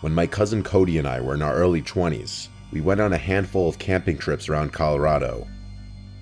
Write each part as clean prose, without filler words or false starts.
When my cousin Cody and I were in our early 20s, we went on a handful of camping trips around Colorado.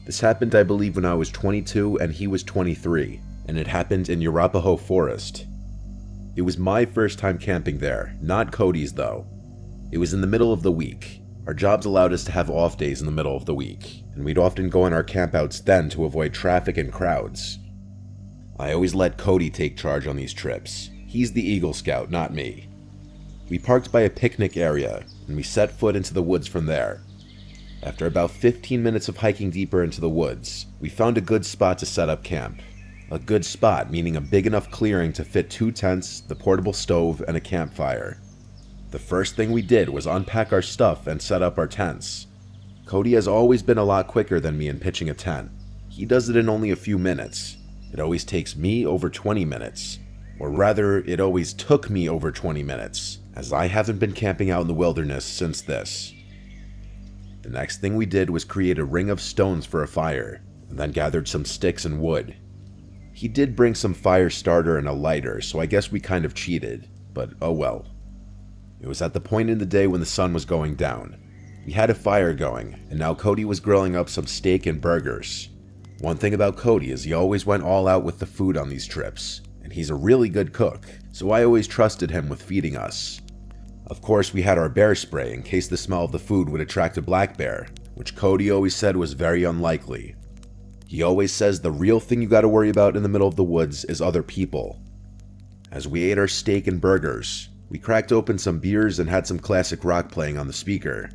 This happened, I believe, when I was 22 and he was 23, and it happened in Arapahoe Forest. It was my first time camping there, not Cody's though. It was in the middle of the week. Our jobs allowed us to have off days in the middle of the week, and we'd often go on our campouts then to avoid traffic and crowds. I always let Cody take charge on these trips. He's the Eagle Scout, not me. We parked by a picnic area, and we set foot into the woods from there. After about 15 minutes of hiking deeper into the woods, we found a good spot to set up camp. A good spot meaning a big enough clearing to fit 2 tents, the portable stove, and a campfire. The first thing we did was unpack our stuff and set up our tents. Cody has always been a lot quicker than me in pitching a tent. He does it in only a few minutes. It always takes me over 20 minutes. Or rather, it always took me over 20 minutes, as I haven't been camping out in the wilderness since this. The next thing we did was create a ring of stones for a fire, and then gathered some sticks and wood. He did bring some fire starter and a lighter, so I guess we kind of cheated, but oh well. It was at the point in the day when the sun was going down. We had a fire going, and now Cody was grilling up some steak and burgers. One thing about Cody is he always went all out with the food on these trips, and he's a really good cook, so I always trusted him with feeding us. Of course, we had our bear spray in case the smell of the food would attract a black bear, which Cody always said was very unlikely. He always says the real thing you gotta worry about in the middle of the woods is other people. As we ate our steak and burgers, we cracked open some beers and had some classic rock playing on the speaker.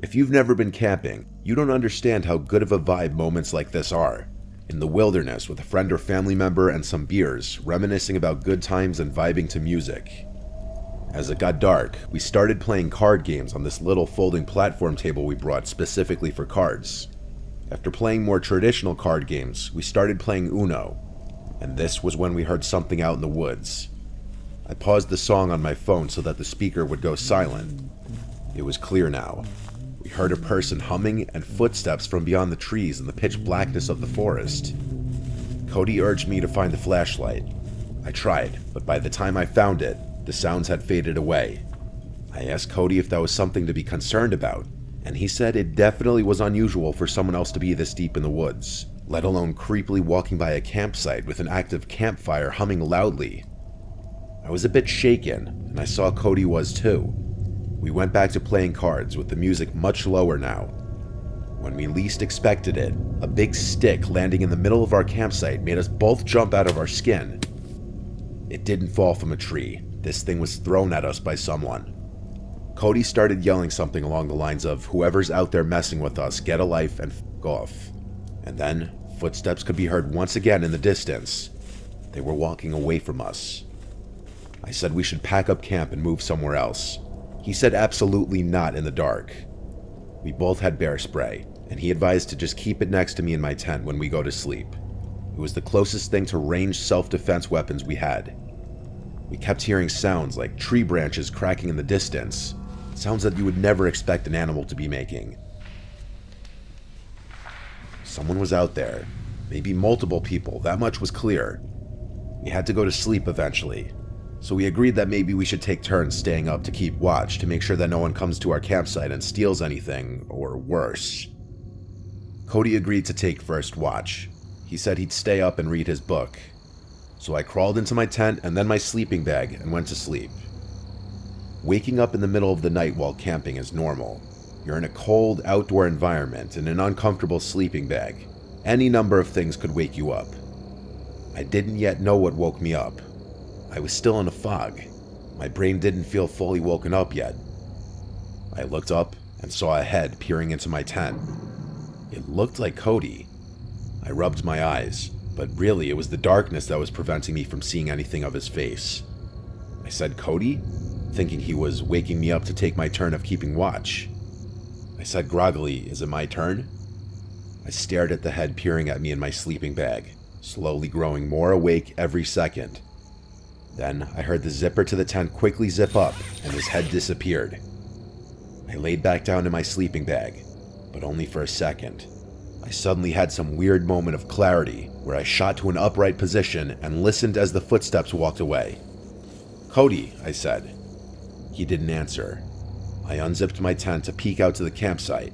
If you've never been camping, you don't understand how good of a vibe moments like this are. In the wilderness with a friend or family member and some beers, reminiscing about good times and vibing to music. As it got dark, we started playing card games on this little folding platform table we brought specifically for cards. After playing more traditional card games, we started playing Uno, and this was when we heard something out in the woods. I paused the song on my phone so that the speaker would go silent. It was clear now. We heard a person humming and footsteps from beyond the trees in the pitch blackness of the forest. Cody urged me to find the flashlight. I tried, but by the time I found it, the sounds had faded away. I asked Cody if that was something to be concerned about, and he said it definitely was unusual for someone else to be this deep in the woods, let alone creepily walking by a campsite with an active campfire humming loudly. I was a bit shaken, and I saw Cody was too. We went back to playing cards with the music much lower now. When we least expected it, a big stick landing in the middle of our campsite made us both jump out of our skin. It didn't fall from a tree. This thing was thrown at us by someone. Cody started yelling something along the lines of, "Whoever's out there messing with us, get a life and f*** off." And then, footsteps could be heard once again in the distance. They were walking away from us. I said we should pack up camp and move somewhere else. He said absolutely not in the dark. We both had bear spray, and he advised to just keep it next to me in my tent when we go to sleep. It was the closest thing to ranged self-defense weapons we had. We kept hearing sounds like tree branches cracking in the distance, sounds that you would never expect an animal to be making. Someone was out there, maybe multiple people, that much was clear. We had to go to sleep eventually, so we agreed that maybe we should take turns staying up to keep watch to make sure that no one comes to our campsite and steals anything, or worse. Cody agreed to take first watch. He said he'd stay up and read his book. So I crawled into my tent and then my sleeping bag and went to sleep. Waking up in the middle of the night while camping is normal. You're in a cold, outdoor environment in an uncomfortable sleeping bag. Any number of things could wake you up. I didn't yet know what woke me up. I was still in a fog. My brain didn't feel fully woken up yet. I looked up and saw a head peering into my tent. It looked like Cody. I rubbed my eyes, but really it was the darkness that was preventing me from seeing anything of his face. I said, "Cody?" thinking he was waking me up to take my turn of keeping watch. I said groggily, "Is it my turn?" I stared at the head peering at me in my sleeping bag, slowly growing more awake every second. Then I heard the zipper to the tent quickly zip up, and his head disappeared. I laid back down in my sleeping bag, but only for a second. I suddenly had some weird moment of clarity, where I shot to an upright position and listened as the footsteps walked away. "Cody," I said. He didn't answer. I unzipped my tent to peek out to the campsite.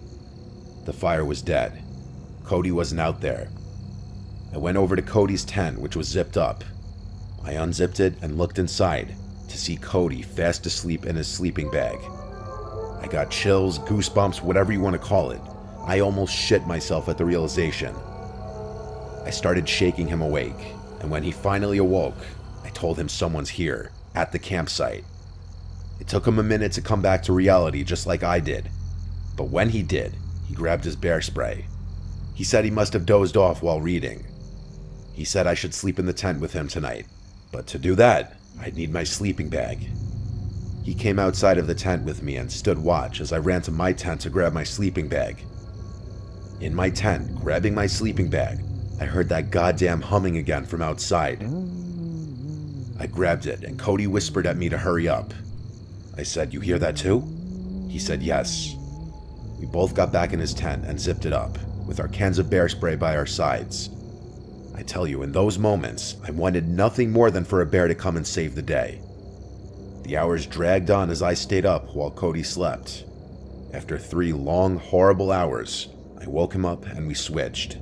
The fire was dead. Cody wasn't out there. I went over to Cody's tent, which was zipped up. I unzipped it and looked inside to see Cody fast asleep in his sleeping bag. I got chills, goosebumps, whatever you want to call it. I almost shit myself at the realization. I started shaking him awake, and when he finally awoke, I told him someone's here, at the campsite. It took him a minute to come back to reality just like I did, but when he did, he grabbed his bear spray. He said he must have dozed off while reading. He said I should sleep in the tent with him tonight, but to do that, I'd need my sleeping bag. He came outside of the tent with me and stood watch as I ran to my tent to grab my sleeping bag. In my tent, grabbing my sleeping bag, I heard that goddamn humming again from outside. I grabbed it and Cody whispered at me to hurry up. I said, "You hear that too?" He said yes. We both got back in his tent and zipped it up, with our cans of bear spray by our sides. I tell you, in those moments, I wanted nothing more than for a bear to come and save the day. The hours dragged on as I stayed up while Cody slept. After 3 long, horrible hours, I woke him up and we switched.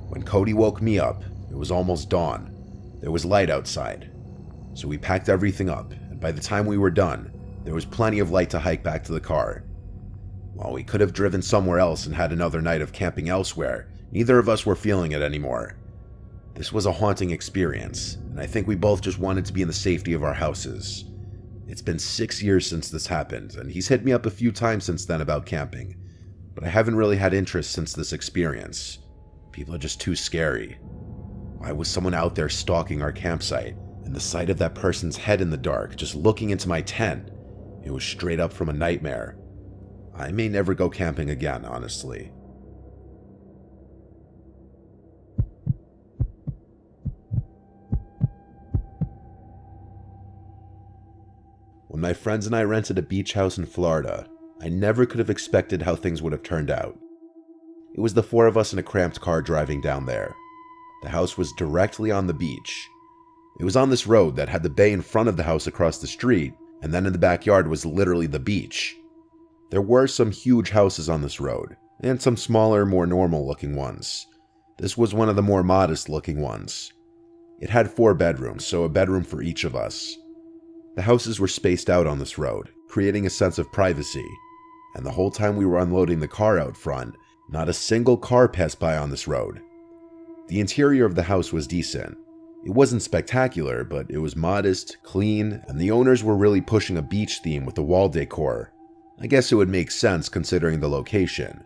When Cody woke me up, it was almost dawn. There was light outside. So we packed everything up, and by the time we were done, there was plenty of light to hike back to the car. While we could have driven somewhere else and had another night of camping elsewhere, neither of us were feeling it anymore. This was a haunting experience, and I think we both just wanted to be in the safety of our houses. It's been 6 years since this happened, and he's hit me up a few times since then about camping, but I haven't really had interest since this experience. People are just too scary. Why was someone out there stalking our campsite? And the sight of that person's head in the dark, just looking into my tent, it was straight up from a nightmare. I may never go camping again, honestly. When my friends and I rented a beach house in Florida, I never could have expected how things would have turned out. It was the 4 of us in a cramped car driving down there. The house was directly on the beach. It was on this road that had the bay in front of the house across the street, and then in the backyard was literally the beach. There were some huge houses on this road, and some smaller, more normal-looking ones. This was one of the more modest-looking ones. It had 4 bedrooms, so a bedroom for each of us. The houses were spaced out on this road, creating a sense of privacy, and the whole time we were unloading the car out front, not a single car passed by on this road. The interior of the house was decent. It wasn't spectacular, but it was modest, clean, and the owners were really pushing a beach theme with the wall decor. I guess it would make sense considering the location.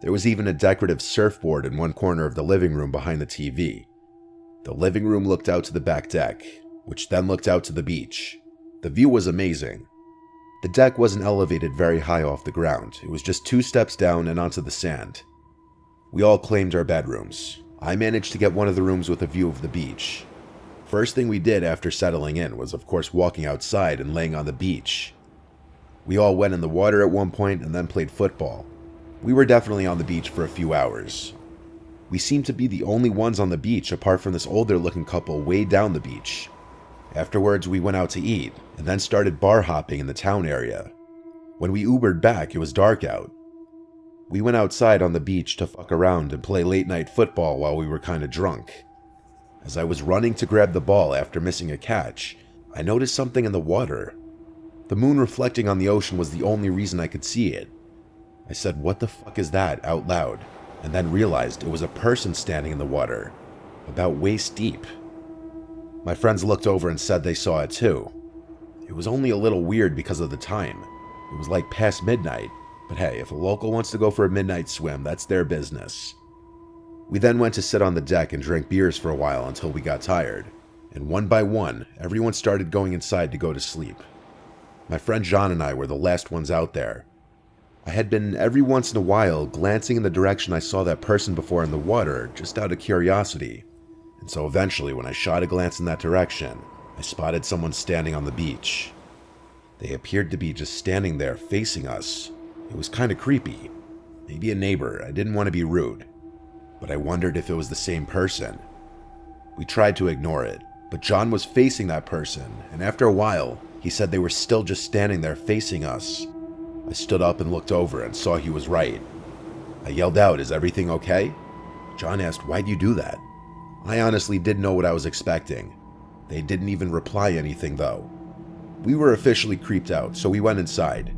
There was even a decorative surfboard in one corner of the living room behind the TV. The living room looked out to the back deck, which then looked out to the beach. The view was amazing. The deck wasn't elevated very high off the ground. It was just 2 steps down and onto the sand. We all claimed our bedrooms. I managed to get one of the rooms with a view of the beach. First thing we did after settling in was, of course, walking outside and laying on the beach. We all went in the water at one point and then played football. We were definitely on the beach for a few hours. We seemed to be the only ones on the beach apart from this older-looking couple way down the beach. Afterwards, we went out to eat and then started bar hopping in the town area. When we Ubered back, it was dark out. We went outside on the beach to fuck around and play late-night football while we were kinda drunk. As I was running to grab the ball after missing a catch, I noticed something in the water. The moon reflecting on the ocean was the only reason I could see it. I said, "What the fuck is that?" out loud, and then realized it was a person standing in the water, about waist deep. My friends looked over and said they saw it too. It was only a little weird because of the time. It was like past midnight, but hey, if a local wants to go for a midnight swim, that's their business. We then went to sit on the deck and drink beers for a while until we got tired, and one by one, everyone started going inside to go to sleep. My friend John and I were the last ones out there. I had been every once in a while glancing in the direction I saw that person before in the water, just out of curiosity, and so eventually when I shot a glance in that direction, I spotted someone standing on the beach. They appeared to be just standing there facing us. It was kinda creepy. Maybe a neighbor, I didn't want to be rude. But I wondered if it was the same person. We tried to ignore it. But John was facing that person, and after a while, he said they were still just standing there facing us. I stood up and looked over and saw he was right. I yelled out, "Is everything okay?" John asked, "Why'd you do that?" I honestly didn't know what I was expecting. They didn't even reply anything though. We were officially creeped out, so we went inside.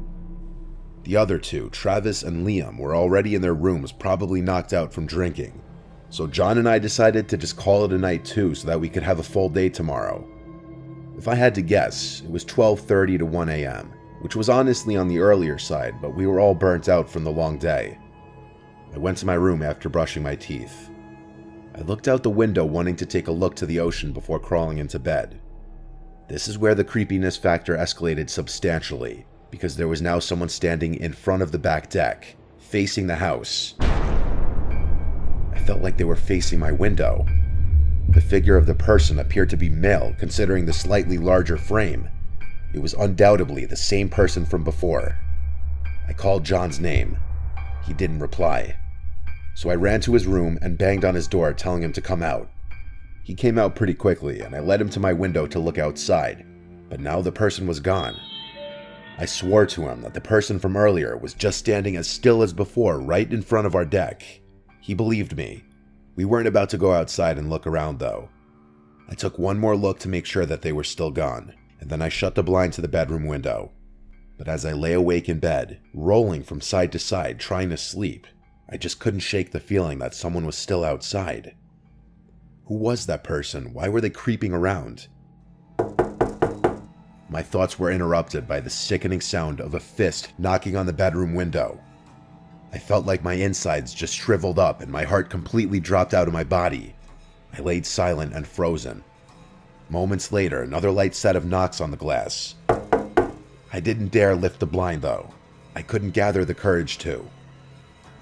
The other two, Travis and Liam, were already in their rooms, probably knocked out from drinking. So John and I decided to just call it a night too so that we could have a full day tomorrow. If I had to guess, it was 12:30 to 1 a.m., which was honestly on the earlier side, but we were all burnt out from the long day. I went to my room after brushing my teeth. I looked out the window wanting to take a look to the ocean before crawling into bed. This is where the creepiness factor escalated substantially, because there was now someone standing in front of the back deck, facing the house. I felt like they were facing my window. The figure of the person appeared to be male, considering the slightly larger frame. It was undoubtedly the same person from before. I called John's name. He didn't reply. So I ran to his room and banged on his door, telling him to come out. He came out pretty quickly, and I led him to my window to look outside, but now the person was gone. I swore to him that the person from earlier was just standing as still as before right in front of our deck. He believed me. We weren't about to go outside and look around though. I took one more look to make sure that they were still gone, and then I shut the blind to the bedroom window. But as I lay awake in bed, rolling from side to side trying to sleep, I just couldn't shake the feeling that someone was still outside. Who was that person? Why were they creeping around? My thoughts were interrupted by the sickening sound of a fist knocking on the bedroom window. I felt like my insides just shriveled up and my heart completely dropped out of my body. I laid silent and frozen. Moments later, another light set of knocks on the glass. I didn't dare lift the blind though. I couldn't gather the courage to.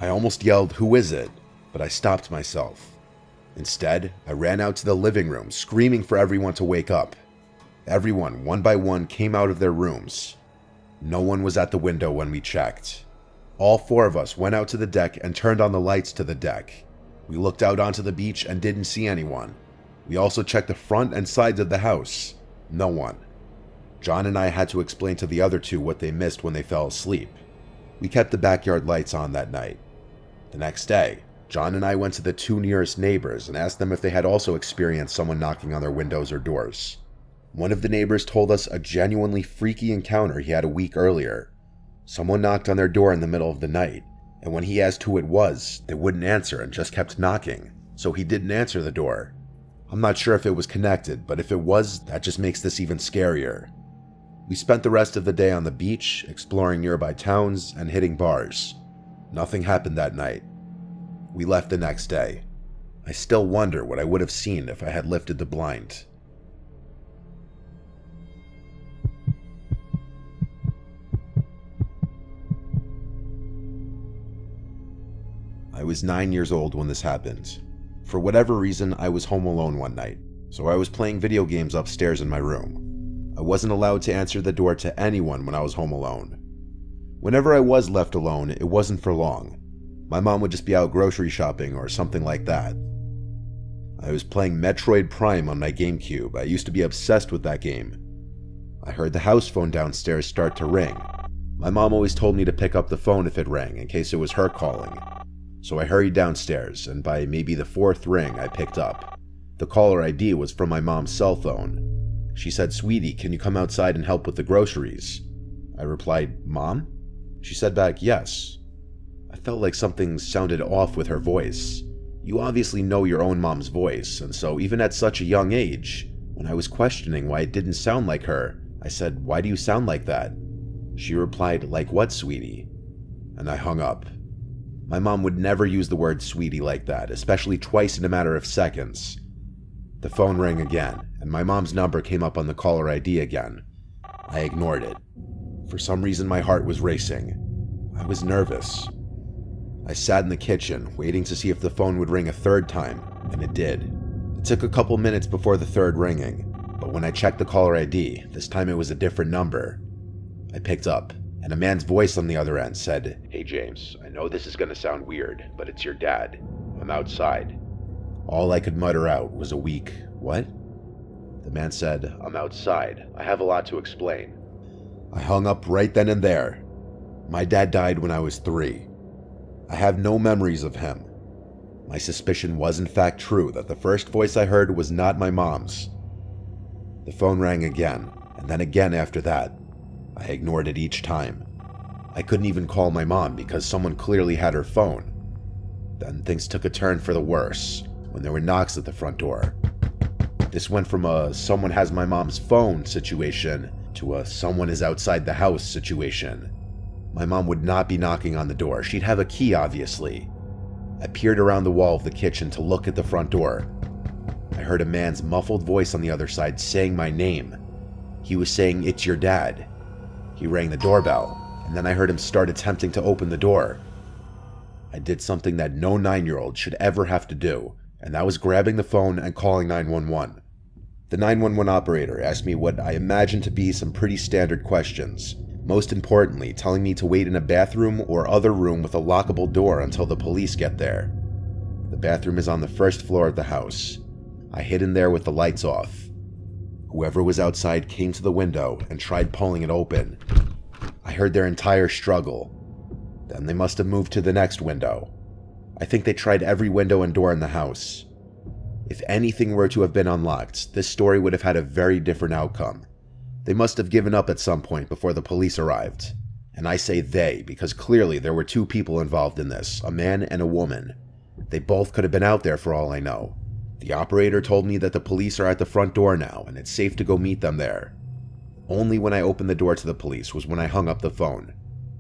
I almost yelled, "Who is it?" but I stopped myself. Instead, I ran out to the living room, screaming for everyone to wake up. Everyone, one by one, came out of their rooms. No one was at the window when we checked. All four of us went out to the deck and turned on the lights to the deck. We looked out onto the beach and didn't see anyone. We also checked the front and sides of the house. No one. John and I had to explain to the other two what they missed when they fell asleep. We kept the backyard lights on that night. The next day, John and I went to the two nearest neighbors and asked them if they had also experienced someone knocking on their windows or doors. One of the neighbors told us a genuinely freaky encounter he had a week earlier. Someone knocked on their door in the middle of the night, and when he asked who it was, they wouldn't answer and just kept knocking, so he didn't answer the door. I'm not sure if it was connected, but if it was, that just makes this even scarier. We spent the rest of the day on the beach, exploring nearby towns, and hitting bars. Nothing happened that night. We left the next day. I still wonder what I would have seen if I had lifted the blind. I was 9 years old when this happened. For whatever reason, I was home alone one night, so I was playing video games upstairs in my room. I wasn't allowed to answer the door to anyone when I was home alone. Whenever I was left alone, it wasn't for long. My mom would just be out grocery shopping or something like that. I was playing Metroid Prime on my GameCube. I used to be obsessed with that game. I heard the house phone downstairs start to ring. My mom always told me to pick up the phone if it rang, in case it was her calling. So I hurried downstairs, and by maybe the fourth ring, I picked up. The caller ID was from my mom's cell phone. She said, "Sweetie, can you come outside and help with the groceries?" I replied, "Mom?" She said back, "Yes." I felt like something sounded off with her voice. You obviously know your own mom's voice, and so even at such a young age, when I was questioning why it didn't sound like her, I said, "Why do you sound like that?" She replied, "Like what, sweetie?" And I hung up. My mom would never use the word sweetie like that, especially twice in a matter of seconds. The phone rang again, and my mom's number came up on the caller ID again. I ignored it. For some reason, my heart was racing. I was nervous. I sat in the kitchen, waiting to see if the phone would ring a third time, and it did. It took a couple minutes before the third ringing, but when I checked the caller ID, this time it was a different number. I picked up, and a man's voice on the other end said, "Hey James, I know this is gonna sound weird, but it's your dad. I'm outside." All I could mutter out was a weak, "What?" The man said, "I'm outside. I have a lot to explain." I hung up right then and there. My dad died when I was 3. I have no memories of him. My suspicion was in fact true that the first voice I heard was not my mom's. The phone rang again, and then again after that. I ignored it each time. I couldn't even call my mom because someone clearly had her phone. Then things took a turn for the worse when there were knocks at the front door. This went from a "someone has my mom's phone" situation to a "someone is outside the house" situation. My mom would not be knocking on the door. She'd have a key, obviously. I peered around the wall of the kitchen to look at the front door. I heard a man's muffled voice on the other side saying my name. He was saying, "It's your dad." He rang the doorbell, and then I heard him start attempting to open the door. I did something that no 9-year-old should ever have to do, and that was grabbing the phone and calling 911. The 911 operator asked me what I imagined to be some pretty standard questions, most importantly telling me to wait in a bathroom or other room with a lockable door until the police get there. The bathroom is on the first floor of the house. I hid in there with the lights off. Whoever was outside came to the window and tried pulling it open. I heard their entire struggle. Then they must have moved to the next window. I think they tried every window and door in the house. If anything were to have been unlocked, this story would have had a very different outcome. They must have given up at some point before the police arrived. And I say they because clearly there were 2 people involved in this, a man and a woman. They both could have been out there for all I know. The operator told me that the police are at the front door now and it's safe to go meet them there. Only when I opened the door to the police was when I hung up the phone.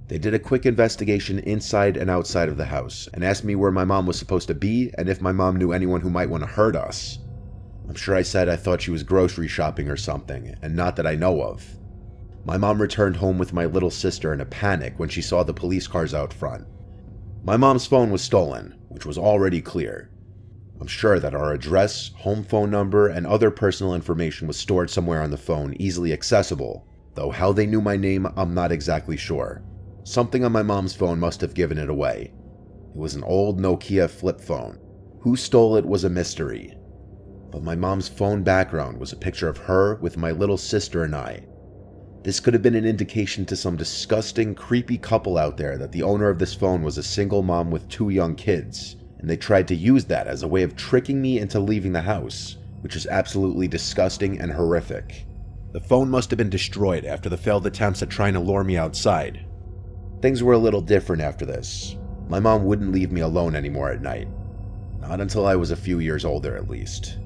They did a quick investigation inside and outside of the house and asked me where my mom was supposed to be and if my mom knew anyone who might want to hurt us. I'm sure I said I thought she was grocery shopping or something, and not that I know of. My mom returned home with my little sister in a panic when she saw the police cars out front. My mom's phone was stolen, which was already clear. I'm sure that our address, home phone number, and other personal information was stored somewhere on the phone, easily accessible, though how they knew my name, I'm not exactly sure. Something on my mom's phone must have given it away. It was an old Nokia flip phone. Who stole it was a mystery. But my mom's phone background was a picture of her with my little sister and I. This could have been an indication to some disgusting, creepy couple out there that the owner of this phone was a single mom with 2 young kids, and they tried to use that as a way of tricking me into leaving the house, which is absolutely disgusting and horrific. The phone must have been destroyed after the failed attempts at trying to lure me outside. Things were a little different after this. My mom wouldn't leave me alone anymore at night. Not until I was a few years older, at least.